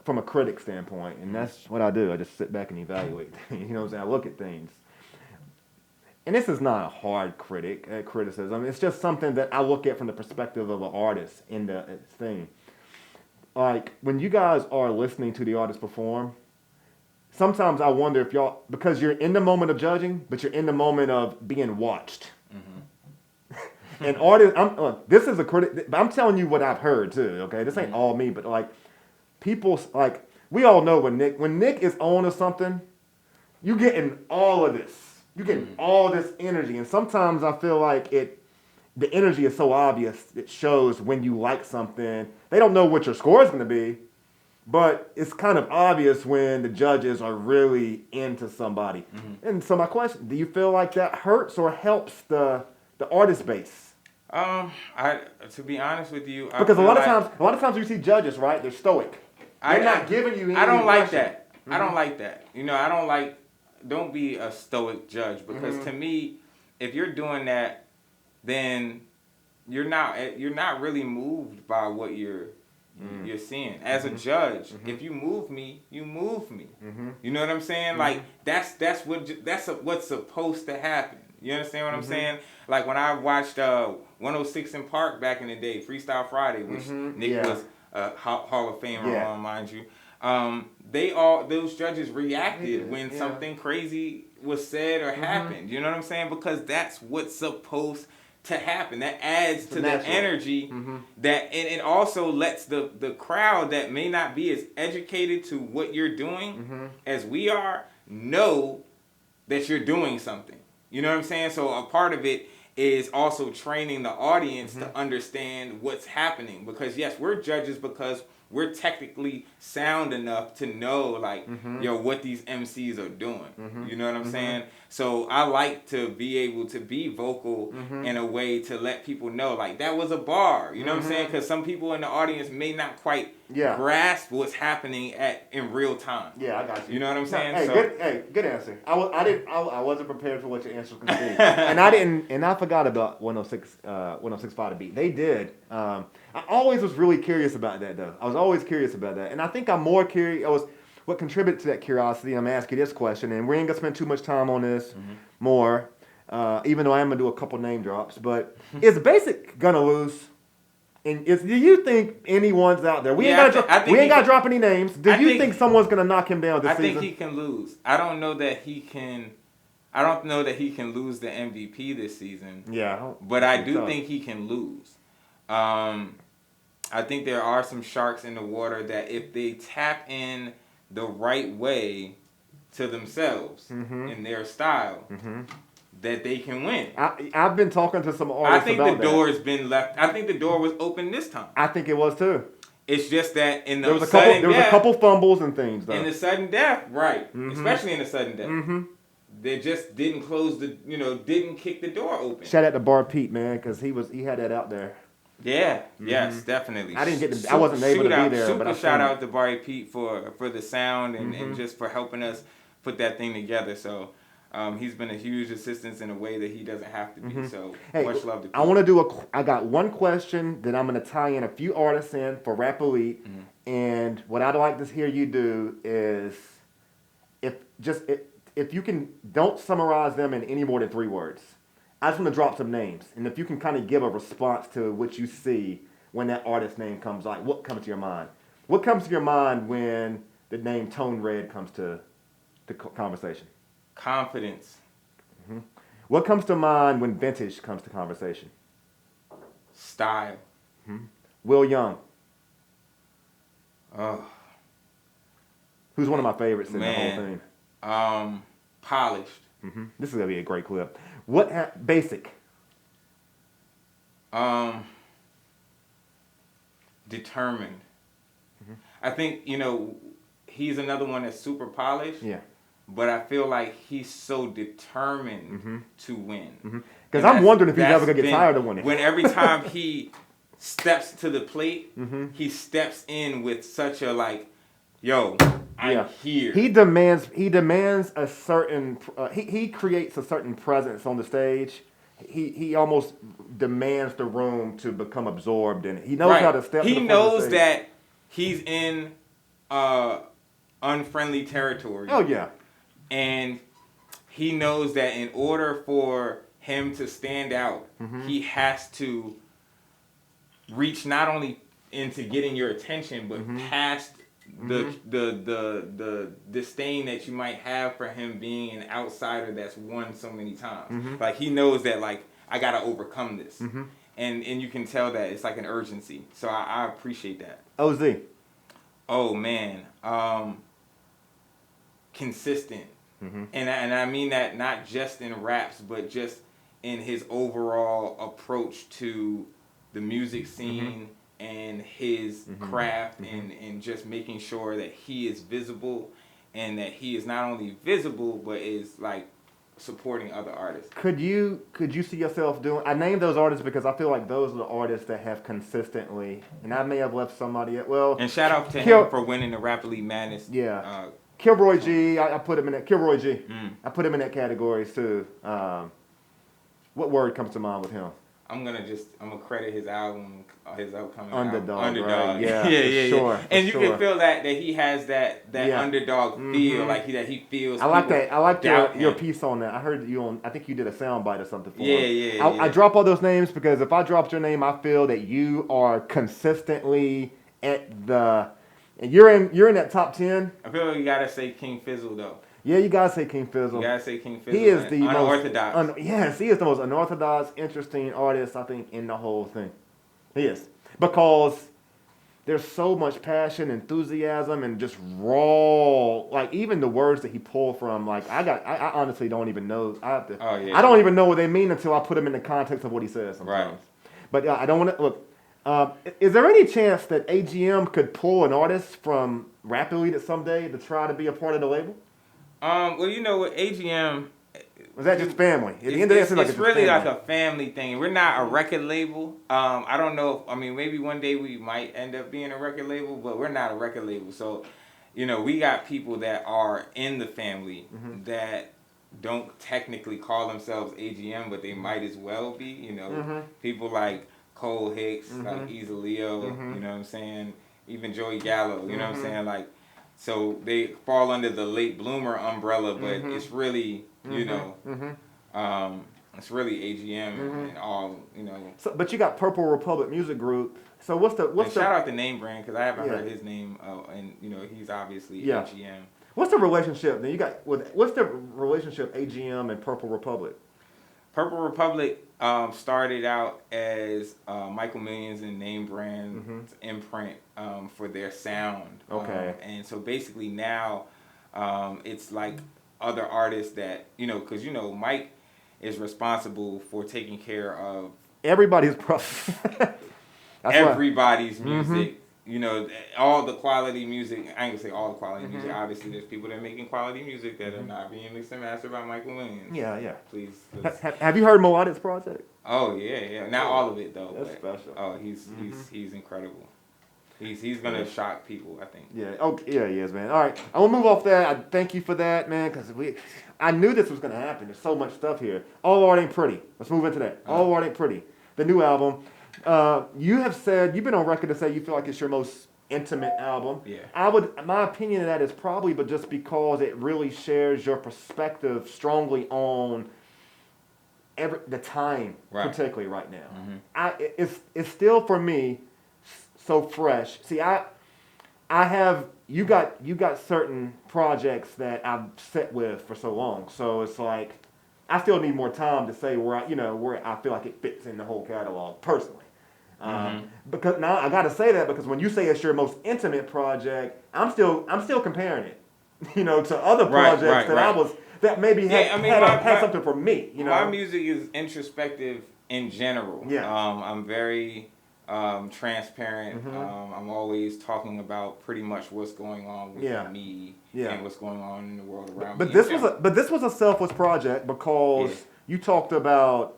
from a critic standpoint, and that's what I do, I just sit back and evaluate. You know what I'm saying? I look at things. And this is not a hard criticism. It's just something that I look at from the perspective of an artist in the thing. Like, when you guys are listening to the artist perform, sometimes I wonder if y'all, because you're in the moment of judging, but you're in the moment of being watched. And artists, this is a critic, I'm telling you what I've heard too, okay? This ain't all me, but like, people, like, we all know when Nick is on to something, you getting all of this. You're getting all this energy. And sometimes I feel like the energy is so obvious, it shows when you like something. They don't know what your score is going to be, but it's kind of obvious when the judges are really into somebody. And so my question, do you feel like that hurts or helps the artist base? To be honest with you, because a lot of times you see judges, right? They're stoic. They're not giving you any I don't like pressure. that. I don't like that. Don't be a stoic judge, because to me, if you're doing that, then you're not really moved by what you're seeing. As a judge, if you move me, you move me. You know what I'm saying? Like that's what's supposed to happen. You understand what I'm saying? Like when I watched 106 in Park back in the day, Freestyle Friday, which Nick was a Hall of Famer on, mind you. Those judges reacted when something crazy was said or happened. You know what I'm saying? Because that's what's supposed to happen. That adds to the energy that, and it also lets the crowd that may not be as educated to what you're doing as we are know that you're doing something. You know what I'm saying? So a part of it is also training the audience to understand what's happening. Because yes, we're judges because we're technically sound enough to know, like, yo, what these MCs are doing. You know what I'm saying? So I like to be able to be vocal in a way to let people know, like, that was a bar. You know what I'm saying? Because some people in the audience may not quite grasp what's happening in real time. Yeah, I got you. You know what I'm saying? Good answer. I wasn't prepared for what your answer was going to be, and I forgot about 106.5 The Beat. They did. I always was really curious about that, though. I was always curious about that, and I think I'm more curious. What contributed to that curiosity. I'm gonna ask you this question, and we ain't gonna spend too much time on this more, even though I am gonna do a couple name drops. But is Basic gonna lose? And do you think anyone's out there? We ain't gotta drop any names. Do you think someone's gonna knock him down this season? I think he can lose. I don't know that he can lose the MVP this season. Yeah, but I do think he can lose. I think there are some sharks in the water that if they tap in the right way to themselves in their style, that they can win. I've been talking to some artists. I think the door has been left. I think the door was open this time. I think it was too. It's just that in the there was a couple fumbles and things though. In the sudden death, right? Especially in the sudden death. They just didn't didn't kick the door open. Shout out to Bar Pete, man, because he had that out there. Yeah, yes, definitely. I didn't get I wasn't able to be there, but I shout out to Barry Pete for the sound and just for helping us put that thing together. So he's been a huge assistance in a way that he doesn't have to be. So much love to Pete. I want to I got one question that I'm going to tie in a few artists in for Rap Elite, and what I'd like to hear you do is if you can, don't summarize them in any more than 3 words. I just want to drop some names, and if you can kind of give a response to what you see when that artist name comes, like what comes to your mind? What comes to your mind when the name Tone Red comes to the conversation? Confidence. What comes to mind when Vintage comes to conversation? Style. Will Young. Oh. Who's one of my favorites in the whole thing? Polished. This is going to be a great clip. Basic? Determined. I think, he's another one that's super polished. Yeah. But I feel like he's so determined to win. Because I'm wondering if he's ever going to get tired of winning. When every time he steps to the plate, he steps in with such a I'm here. He demands a certain. He creates a certain presence on the stage. He almost demands the room to become absorbed in it. He knows how to step. He knows that he's in unfriendly territory. Oh yeah. And he knows that in order for him to stand out, he has to reach not only into getting your attention, but past the disdain that you might have for him being an outsider that's won so many times. Like he knows that I gotta overcome this. And you can tell that it's like an urgency. So I appreciate that. OZ. Oh man. Consistent. And I mean that not just in raps, but just in his overall approach to the music scene and his craft and just making sure that he is visible and that he is not only visible but is supporting other artists. Could you see yourself doing? I named those artists because I feel like those are the artists that have consistently, and I may have left somebody. And shout out to him for winning the Rap Elite Madness. Yeah. Kilroy G, I put him in that. Kilroy G, I put him in that category too. What word comes to mind with him? I'm gonna credit his album, his upcoming Underdog. Right? Yeah, yeah. Sure, and you can feel that he has that underdog feel, that he feels. I like that. I like your piece on that. I heard you on. I think you did a soundbite or something for him. I drop all those names because if I dropped your name, I feel that you are consistently at the. And you're in that top 10. I feel like you gotta say King Fizzle though. Yeah, you gotta say King Fizzle. You gotta say King Fizzle. He is the unorthodox. Most yes, he is the most unorthodox, interesting artist I think in the whole thing. He is because there's so much passion, enthusiasm, and just raw. Even the words that he pulled from. I honestly don't even know. I don't even know what they mean until I put them in the context of what he says sometimes. Right. But I don't want to look. Is there any chance that AGM could pull an artist from Rap Elite someday to try to be a part of the label? Well, you know what, AGM. Was that just family? At the end of the day, it seems like It's really family. like a family thing. We're not a record label. I don't know. I mean, maybe one day we might end up being a record label, but we're not a record label. So, you know, we got people that are in the family that don't technically call themselves AGM, but they might as well be. You know, people like Cole Hicks, like Easy Leo. You know what I'm saying? Even Joey Gallo. You know what I'm saying? Like, so they fall under the late bloomer umbrella, but it's really, you know, it's really AGM and all, you know. So, but you got Purple Republic Music Group. So what's the shout out to Name Brand, because I haven't heard his name, and you know he's obviously AGM. What's the relationship? Then you got what's the relationship AGM and Purple Republic? Purple Republic started out as Michael Millions and Name Brand's imprint for their sound. Okay. And so basically now it's like other artists that, you know, because, you know, Mike is responsible for taking care of everybody's everybody's music. You know, all the quality music. I ain't gonna say all the quality music. Obviously, there's people that are making quality music that are not being mixed and mastered by Michael Williams. Yeah. Please. Have you heard Melodic's project? Oh yeah. Not all of it though. That's special. Oh, he's incredible. He's gonna shock people, I think. Yeah. Oh yeah, he is, man. All right, I will move off that. I thank you for that, man, because I knew this was gonna happen. There's so much stuff here. All Art Ain't Pretty. Let's move into that. All Art Ain't Pretty, the new album. You have said, you've been on record to say you feel like it's your most intimate album. Yeah. My opinion of that is probably, but just because it really shares your perspective strongly on the time, particularly right now. It's still for me so fresh. See, I have you got certain projects that I've sat with for so long, so it's like I still need more time to say where I feel like it fits in the whole catalog personally. Because now I got to say that because when you say it's your most intimate project, I'm still comparing it, to other projects that maybe had something for me. My music is introspective in general. Yeah. I'm very transparent. I'm always talking about pretty much what's going on with me and what's going on in the world around me. But this was a selfless project because you talked about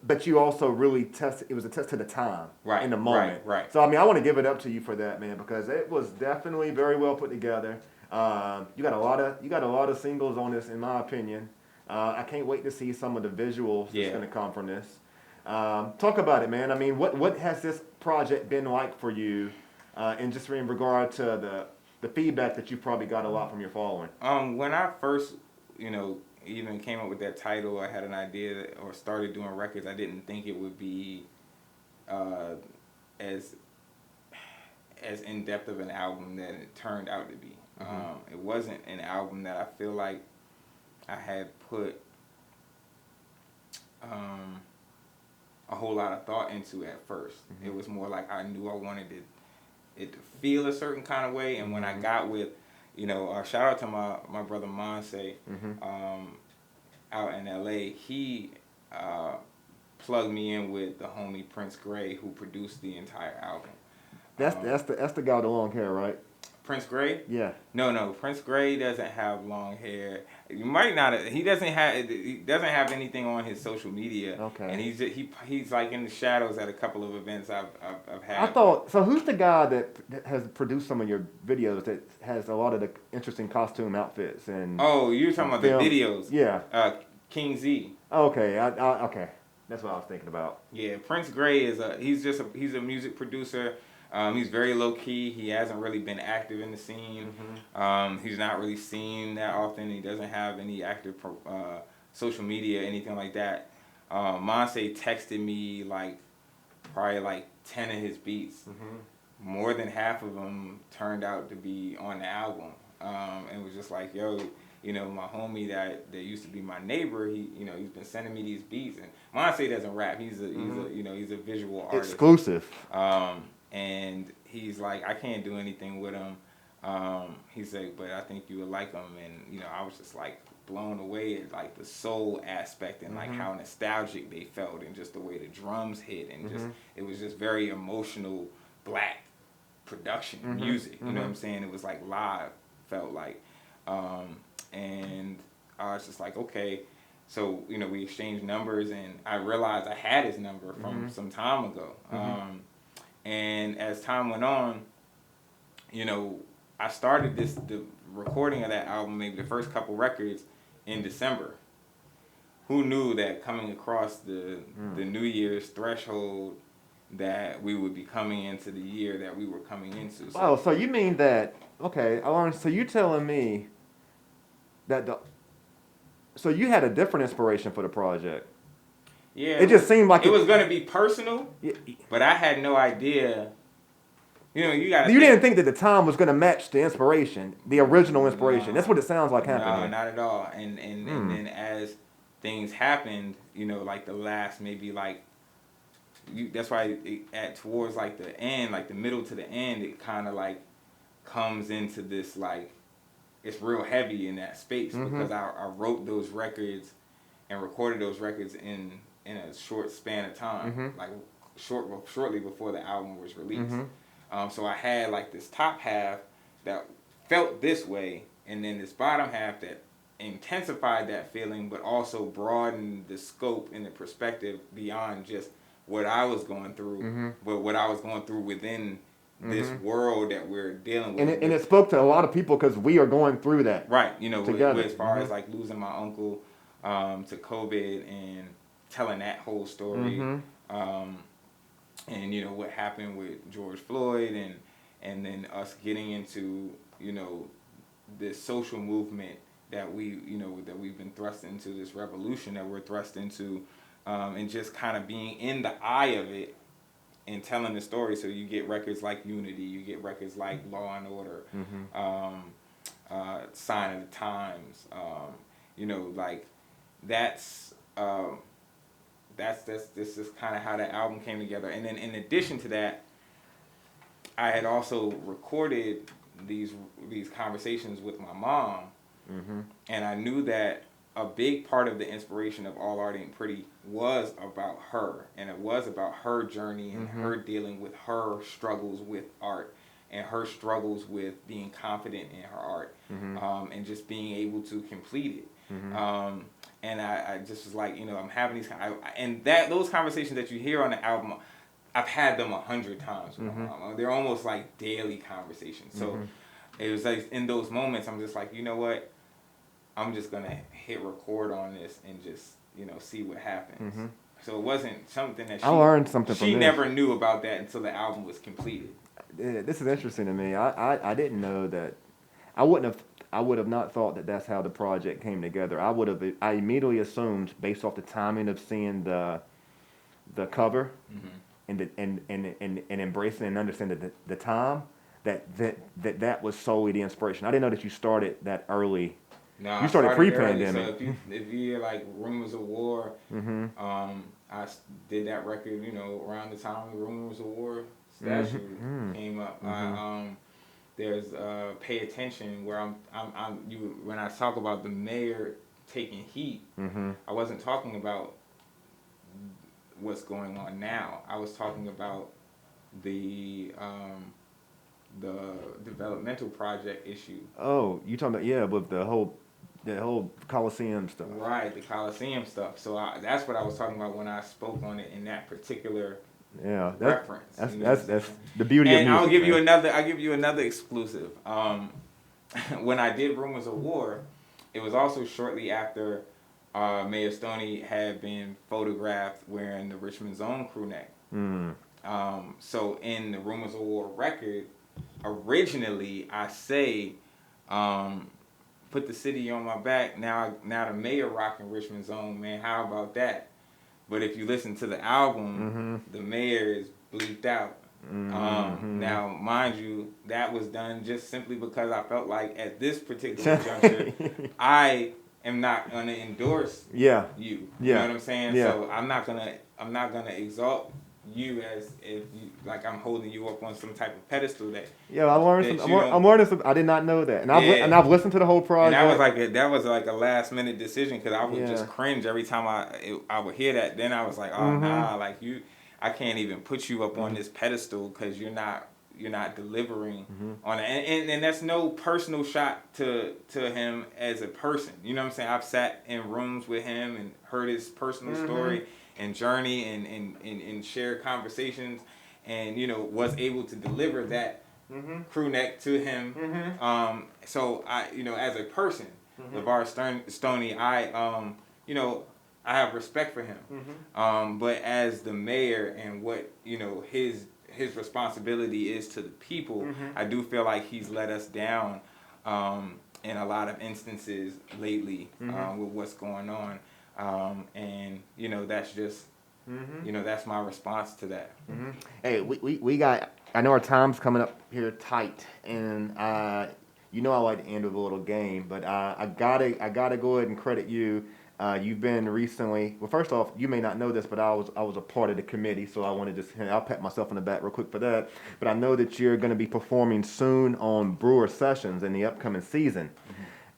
but you also really tested. It was a test to the time, in the moment. Right. So I want to give it up to you for that, man, because it was definitely very well put together. You got a lot of singles on this, in my opinion. I can't wait to see some of the visuals that's going to come from this. Talk about it, man. What has this project been like for you, and just in regard to the feedback that you probably got a lot from your following? When I first, even came up with that title, I had an idea or started doing records. I didn't think it would be as in depth of an album that it turned out to be. It wasn't an album that I feel like I had put a whole lot of thought into at first. It was more like I knew I wanted it to feel a certain kind of way, and when I got with, shout out to my brother Monse, out in LA. He plugged me in with the homie Prince Gray, who produced the entire album. That's the guy with the long hair, right? Prince Gray? Yeah. No. Prince Gray doesn't have long hair. You might not. He doesn't have anything on his social media. Okay. And he's like in the shadows at a couple of events I've had. I thought so. Who's the guy that has produced some of your videos that has a lot of the interesting costume outfits and? Oh, you're talking about the videos? Yeah. King Z. Okay. Okay. That's what I was thinking about. Yeah. Prince Gray he's a music producer. He's very low key. He hasn't really been active in the scene. He's not really seen that often. He doesn't have any active social media, anything like that. Monse texted me probably 10 of his beats. More than half of them turned out to be on the album. And was just like, yo, my homie that used to be my neighbor, he's been sending me these beats. And Monse doesn't rap. He's a visual artist. Exclusive. And he's like, I can't do anything with him. He's like, but I think you would like him. And, I was just like, blown away at like the soul aspect and like how nostalgic they felt and just the way the drums hit and just it was just very emotional black production music. You know what I'm saying? It was like live, felt like, and I was just like, okay. So, you know, we exchanged numbers, and I realized I had his number from some time ago. And as time went on, you know, I started the recording of that album, maybe the first couple records, in December. Who knew that coming across the New Year's threshold that we would be coming into the year that we were coming into? So, Oh, so you mean that, okay, I learned, so you telling me that so you had a different inspiration for the project. yeah, It just seemed like it was going to be personal, Yeah. but I had no idea. You know, you got. You didn't think that the time was going to match the inspiration, the original inspiration. No. That's what it sounds like happened No, here. not at all. And then as things happened, you know, like the last maybe like, that's why at towards like the end, like the middle to the end, it kind of like comes into this like, it's real heavy in that space because I wrote those records and recorded those records in a short span of time, like shortly before the album was released. So I had like this top half that felt this way, and then this bottom half that intensified that feeling, but also broadened the scope and the perspective beyond just what I was going through, but what I was going through within this world that we're dealing with. And it spoke to a lot of people because we are going through that. Right, you know, together. as far as like losing my uncle to COVID and telling that whole story, and you know what happened with George Floyd, and then us getting into, you know, this social movement that that we've been thrust into, this revolution that we're thrust into, and just kind of being in the eye of it and telling the story. So you get records like Unity, you get records like Law and Order, Sign of the Times, you know, like this is kind of how the album came together. And then in addition to that, I had also recorded these conversations with my mom, and I knew that a big part of the inspiration of All Art Ain't Pretty was about her, and it was about her journey and her dealing with her struggles with art and her struggles with being confident in her art, and just being able to complete it. And I just was like, you know, I'm having these, those conversations that you hear on the album, I've had them 100 times with my mom. They're almost like daily conversations. So it was like in those moments, I'm just like, you know what? I'm just gonna hit record on this and just, you know, see what happens. So it wasn't something that I learned something from she this. never knew about that until the album was completed. Yeah, this is interesting to me. I didn't know that. I would have not thought that that's how the project came together. I immediately assumed, based off the timing of seeing the cover and embracing and understanding the time, that was solely the inspiration. I didn't know that you started that early. No, you started pre-pandemic. Early, so if you hear like Rumors of War, I did that record, you know, around the time the Rumors of War statue came up. There's Pay Attention, where when I talk about the mayor taking heat, I wasn't talking about what's going on now. I was talking about the developmental project issue. Oh, you talking about with the whole Coliseum stuff. Right, the Coliseum stuff. So that's what I was talking about when I spoke on it in that particular reference. That's the beauty of music. And I'll give you another exclusive. When I did Rumors of War, it was also shortly after Mayor Stoney had been photographed wearing the Richmond Zone crew neck. So in the Rumors of War record, originally I say, put the city on my back, now the mayor rocking Richmond Zone, man, how about that? But if you listen to the album, the mayor is bleeped out. Now, mind you, that was done just simply because I felt like at this particular juncture, I am not gonna endorse you. You know what I'm saying? So I'm not gonna exalt you as if you like I'm holding you up on some type of pedestal that. Yeah, I learned some. I'm learning some. I did not know that, and I've listened to the whole project. And that was like a last minute decision because I would just cringe every time I would hear that. Then I was like, oh nah, like I can't even put you up on this pedestal because you're not delivering on it. And that's no personal shot to him as a person. You know what I'm saying? I've sat in rooms with him and heard his personal story and journey and shared conversations and, was able to deliver that crew neck to him. So I, as a person, LeVar Stoney, I have respect for him. But as the mayor and what, his responsibility is to the people, I do feel like he's let us down in a lot of instances lately with what's going on. And, that's just, that's my response to that. Hey, we got, I know our time's coming up here tight, and I like to end with a little game, but I gotta go ahead and credit you. You've been recently. Well, first off, you may not know this, but I was a part of the committee, so I want to I'll pat myself on the back real quick for that. But I know that you're going to be performing soon on Brewer Sessions in the upcoming season.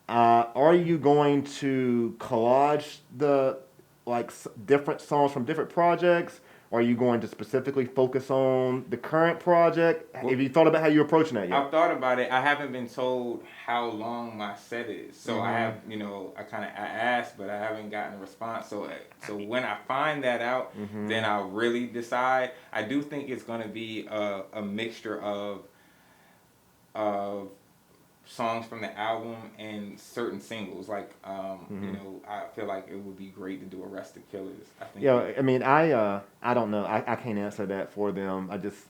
Are you going to collage the different songs from different projects? Or are you going to specifically focus on the current project? Well, have you thought about how you're approaching that yet? I've thought about it. I haven't been told how long my set is. So I have, I asked, but I haven't gotten a response. So when I find that out, then I'll really decide. I do think it's going to be a mixture of songs from the album and certain singles. Like, I feel like it would be great to do Arrested Killers. I think. I don't know. I can't answer that for them.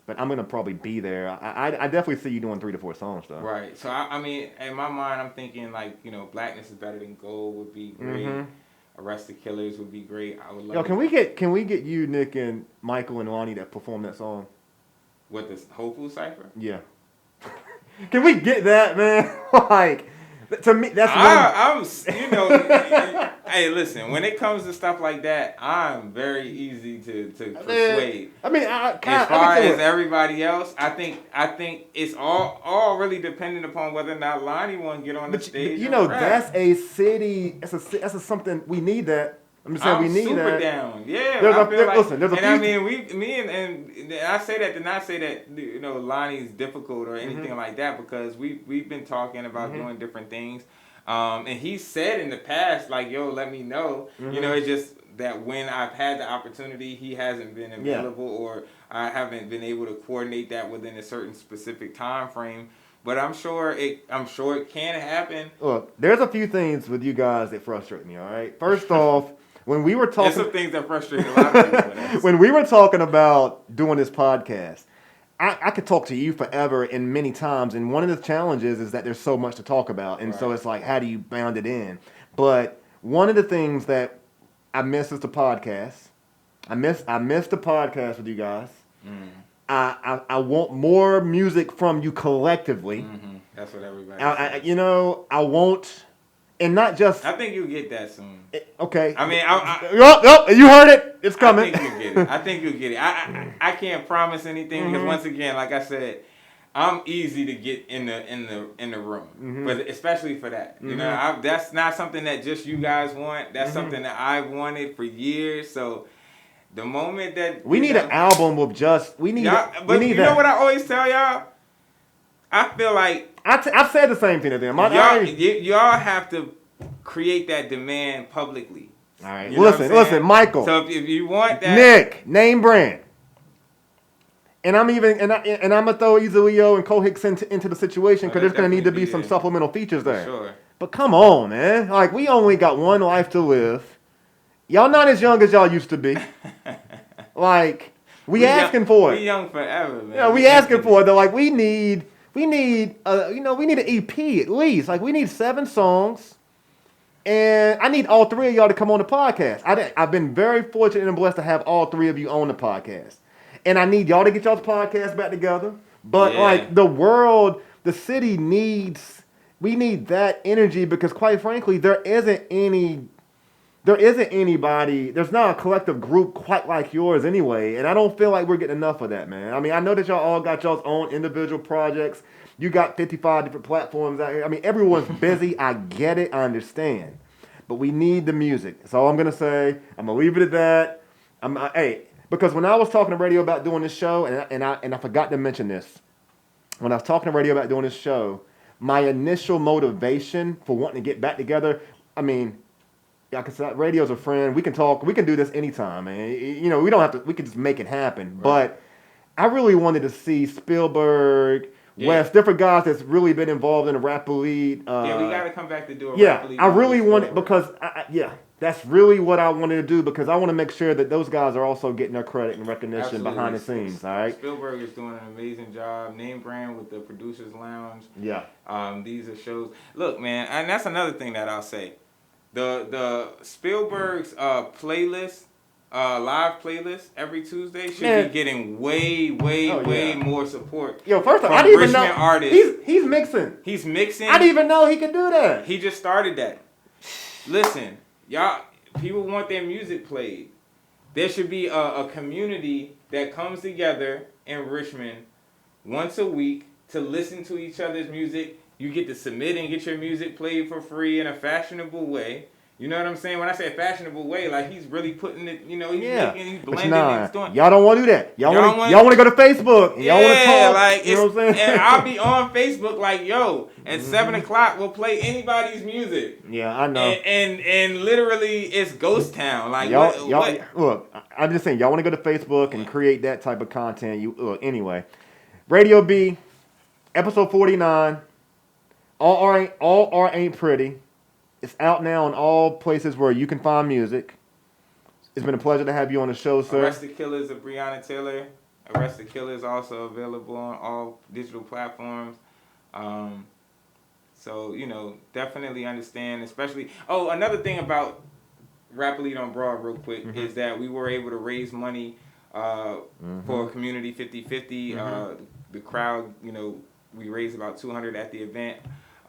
But I'm gonna probably be there. I definitely see you doing 3 to 4 songs though. Right. So I mean, in my mind, I'm thinking like, Blackness is Better Than Gold would be great. Arrested Killers would be great. I would love. Can we get you, Nick, and Michael and Lonnie that perform that song? With the Hopeful Cypher? Yeah. Can we get that, man? To me, that's hey, listen, when it comes to stuff like that, I'm very easy to persuade. As far as everybody else, I think it's all really dependent upon whether or not Lonnie want to get on the stage. That's a city. That's something we need that. I'm just saying we need super that. Down. Yeah. I say that to not say that Lonnie's difficult or anything like that, because we've been talking about doing different things, and he said in the past like, yo, let me know. It's just that when I've had the opportunity, he hasn't been available, or I haven't been able to coordinate that within a certain specific time frame. But I'm sure it can happen. Look, there's a few things with you guys that frustrate me. All right, first off. When we were talking, there's some things that frustrate a lot of people. When we were talking about doing this podcast, I could talk to you forever and many times. And one of the challenges is that there's so much to talk about. And so it's like, how do you bound it in? But one of the things that I miss is the podcast. I miss the podcast with you guys. I want more music from you collectively. That's what everybody says. I want... And not just... I think you'll get that soon. Okay. I mean, you heard it. It's coming. I think you'll get it. I can't promise anything because once again, like I said, I'm easy to get in the room, but especially for that. That's not something that just you guys want. That's something that I've wanted for years. So the moment that we need an album with just we need know what I always tell y'all? I feel like I've said the same thing to them. Y'all have to create that demand publicly. All right. Listen, Michael. So if you want that, Nick, name brand. And I'm gonna throw Ezio and Cole Hicks into the situation because there's gonna need to be some supplemental features there. Sure. But come on, man. Like, we only got one life to live. Y'all not as young as y'all used to be. Like, we asking for it. We young forever, man. Yeah, we asking for it. Though, like, we need an EP at least. Like, we need 7 songs. And I need all 3 of y'all to come on the podcast. I've been very fortunate and blessed to have all 3 of you on the podcast. And I need y'all to get y'all's podcast back together. But, like, the world, the city we need that energy because, quite frankly, there isn't any there isn't anybody, there's not a collective group quite like yours anyway, and I don't feel like we're getting enough of that, man. I mean, I know that y'all all got y'all's own individual projects. You got 55 different platforms out here. I mean, everyone's busy. I get it. I understand. But we need the music. That's all I'm going to say. I'm going to leave it at that. Because when I was talking to radio about doing this show, and I forgot to mention this, when I was talking to radio about doing this show, my initial motivation for wanting to get back together, I mean, like I said, radio's a friend. We can talk. We can do this anytime, man. You know, we don't have to. We can just make it happen. Right. But I really wanted to see Spielberg, West, different guys that's really been involved in the Rap Elite. We got to come back to do a Rap Elite. I really wanted, because, that's really what I wanted to do, because I want to make sure that those guys are also getting their credit and recognition behind the scenes, all right? Spielberg is doing an amazing job. Name brand with the Producers Lounge. Yeah. These are shows. Look, man, and that's another thing that I'll say. The Spielberg's playlist, live playlist every Tuesday should be getting way more support. Yo, first of all, I didn't even know artists. He's mixing. He's mixing. I didn't even know he could do that. He just started that. Listen, y'all, people want their music played. There should be a community that comes together in Richmond once a week to listen to each other's music. You get to submit and get your music played for free in a fashionable way. You know what I'm saying? When I say fashionable way, like he's really putting it, you know, he's making, he's blending, he's doing. Y'all don't want to do that. Y'all want to go to Facebook. And y'all want to talk. Like, you know what I'm saying? And I'll be on Facebook like, yo, at 7 o'clock we'll play anybody's music. Yeah, I know. And literally it's ghost town. Like y'all look, I'm just saying, y'all want to go to Facebook and create that type of content. Anyway, Radio B, episode 49. All art ain't pretty. It's out now in all places where you can find music. It's been a pleasure to have you on the show, sir. Arrest the Killers of Breonna Taylor. Arrest the Killers also available on all digital platforms. So, you know, definitely understand, especially... Oh, another thing about Rap Elite on Broad real quick is that we were able to raise money for Community 50/50. The crowd, you know, we raised about $200 at the event.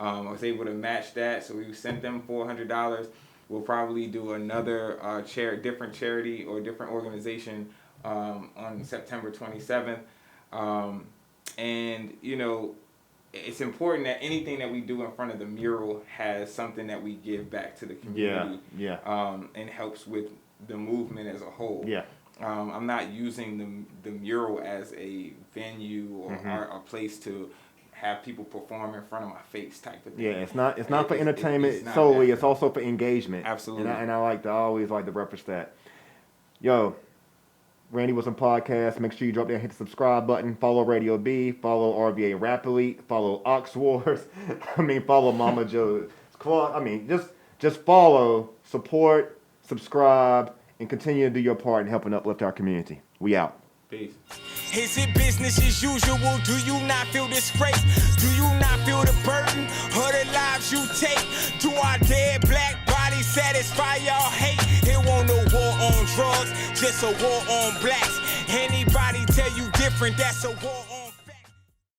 I was able to match that, so we sent them $400. We'll probably do another different charity or different organization on September 27th. And, you know, it's important that anything that we do in front of the mural has something that we give back to the community. And helps with the movement as a whole. I'm not using the mural as a venue or a place to have people perform in front of my face type of thing. Yeah, it's not for entertainment solely. It's also for engagement. Absolutely. And I always like to reference that. Yo, Randy was on podcast. Make sure you drop there and hit the subscribe button. Follow Radio B. Follow RVA Rap Elite. Follow Ox Wars. Follow Mama Joe's Club. Just follow, support, subscribe, and continue to do your part in helping uplift our community. We out. Peace. Is it business as usual? Do you not feel disgrace? Do you not feel the burden of the lives you take? Do our dead black bodies satisfy y'all hate? It won't no war on drugs, just a war on blacks. Anybody tell you different, that's a war.